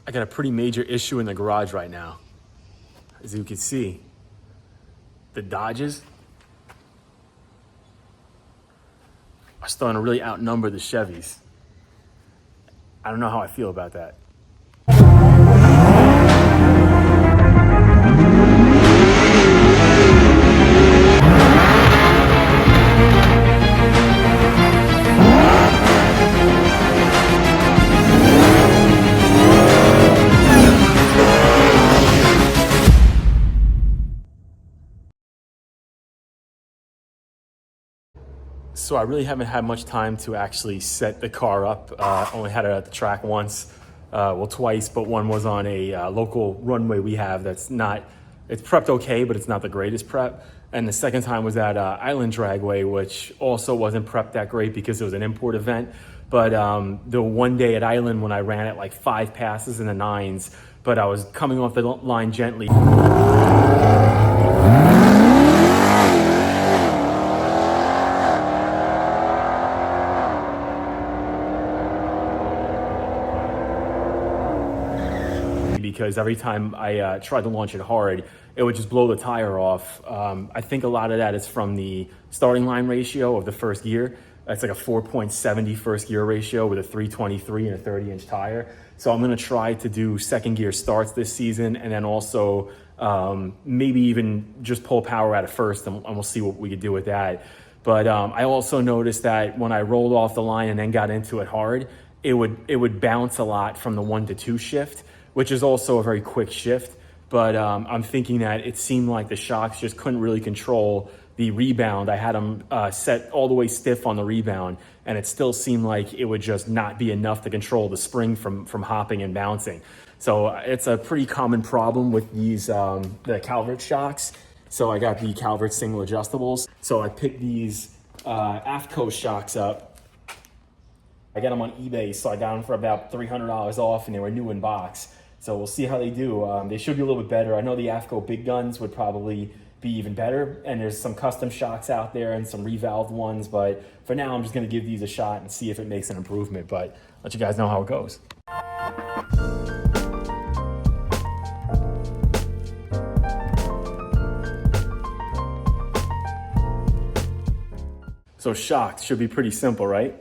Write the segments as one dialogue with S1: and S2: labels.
S1: I got a pretty major issue in the garage right now. As you can see, the Dodges are starting to really outnumber the Chevys. I don't know how I feel about that. So I really haven't had much time to actually set the car up. Only had it at the track once, well twice, but one was on a local runway we have that's not, it's prepped okay, but it's not the greatest prep. And the second time was at Island Dragway, which also wasn't prepped that great because it was an import event. But the one day at Island when I ran it like 5 passes in the 9s, but I was coming off the line gently. Because every time I tried to launch it hard, it would just blow the tire off. I think a lot of that is from the starting line ratio of the first gear. It's like a 4.70 first gear ratio with a 323 and a 30-inch tire. So I'm gonna try to do second gear starts this season, and then also maybe even just pull power out of first, and we'll see what we could do with that. But I also noticed that when I rolled off the line and then got into it hard, it would bounce a lot from the 1 to 2 shift, which is also a very quick shift. But I'm thinking that it seemed like the shocks just couldn't really control the rebound. I had them set all the way stiff on the rebound, and it still seemed like it would just not be enough to control the spring from hopping and bouncing. So it's a pretty common problem with these, the Calvert shocks. So I got the Calvert single adjustables. So I picked these Afco shocks up. I got them on eBay, so I got them for about $300 off, and they were new in box. So we'll see how they do. They should be a little bit better. I know the Afco big guns would probably be even better, and there's some custom shocks out there and some revalved ones, but for now I'm just gonna give these a shot and see if it makes an improvement, but let you guys know how it goes. So shocks should be pretty simple, right?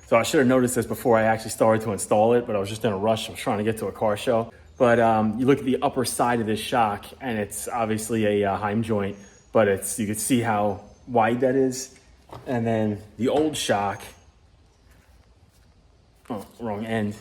S1: So I should have noticed this before I actually started to install it, but I was just in a rush. I was trying to get to a car show. But you look at the upper side of this shock, and it's obviously a Heim joint, but you can see how wide that is. And then the old shock, oh, wrong end,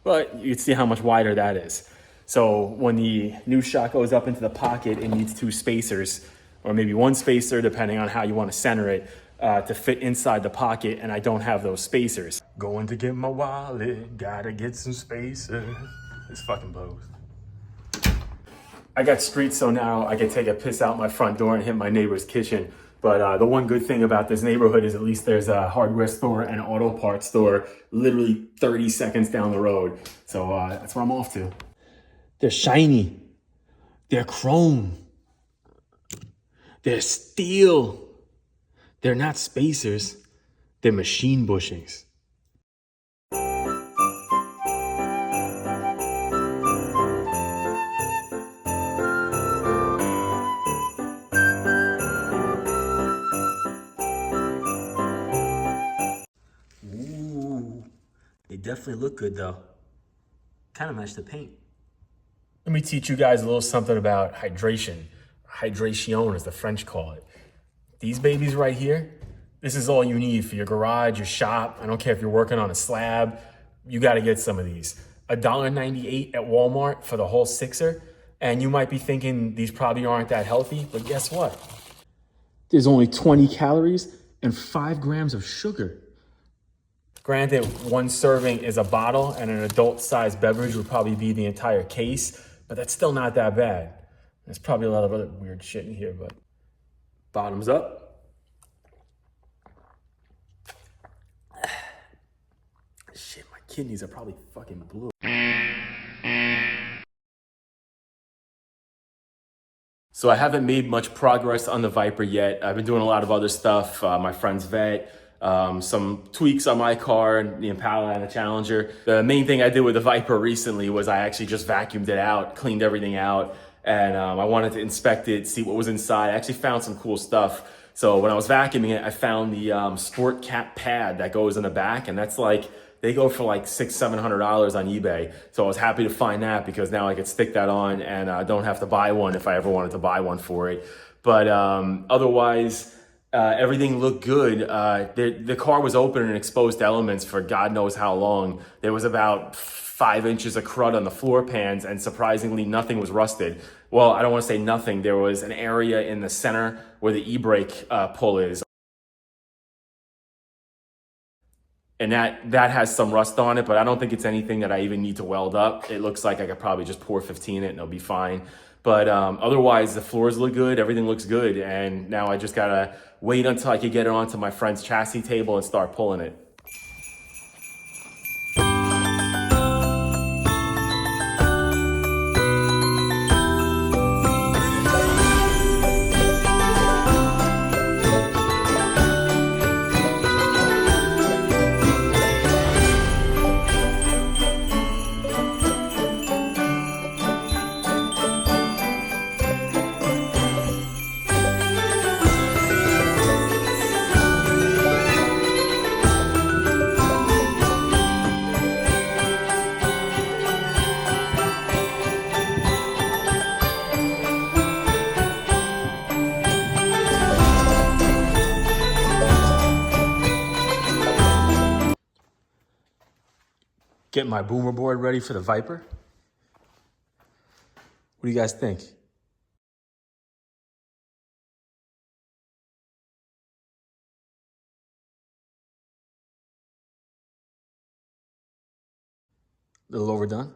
S1: but you can see how much wider that is. So when the new shock goes up into the pocket, it needs 2 spacers, or maybe 1 spacer, depending on how you want to center it, to fit inside the pocket, and I don't have those spacers. Going to get my wallet, gotta get some spacers. This fucking blows. I got streets, so now I can take a piss out my front door and hit my neighbor's kitchen. But the one good thing about this neighborhood is at least there's a hardware store and an auto parts store literally 30 seconds down the road. So that's where I'm off to. They're shiny. They're chrome. They're steel. They're not spacers. They're machine bushings. They definitely look good though. Kind of match the paint. Let me teach you guys a little something about hydration. Hydration, as the French call it. These babies right here, this is all you need for your garage, your shop. I don't care if you're working on a slab, you gotta get some of these. $1.98 at Walmart for the whole 6er. And you might be thinking these probably aren't that healthy, but guess what? There's only 20 calories and 5 grams of sugar. Granted, 1 serving is a bottle, and an adult-sized beverage would probably be the entire case, but that's still not that bad. There's probably a lot of other weird shit in here, but bottoms up. Shit, my kidneys are probably fucking blue. So I haven't made much progress on the Viper yet. I've been doing a lot of other stuff. My friend's vet, some tweaks on my car, the Impala and the Challenger. The main thing I did with the Viper recently was I actually just vacuumed it out, cleaned everything out, and I wanted to inspect it, see what was inside. I actually found some cool stuff. So when I was vacuuming it, I found the sport cap pad that goes in the back, and that's like, they go for like $600-700 on eBay. So I was happy to find that because now I could stick that on and don't have to buy one if I ever wanted to buy one for it. But otherwise, everything looked good. The car was open and exposed to elements for God knows how long. There was about 5 inches of crud on the floor pans, and surprisingly, nothing was rusted. Well, I don't want to say nothing. There was an area in the center where the e-brake pull is, and that has some rust on it, but I don't think it's anything that I even need to weld up. It looks like I could probably just pour 15 in it and it'll be fine. But otherwise, the floors look good, everything looks good, and now I just gotta wait until I can get it onto my friend's chassis table and start pulling it. Get my boomer board ready for the Viper. What do you guys think? A little overdone?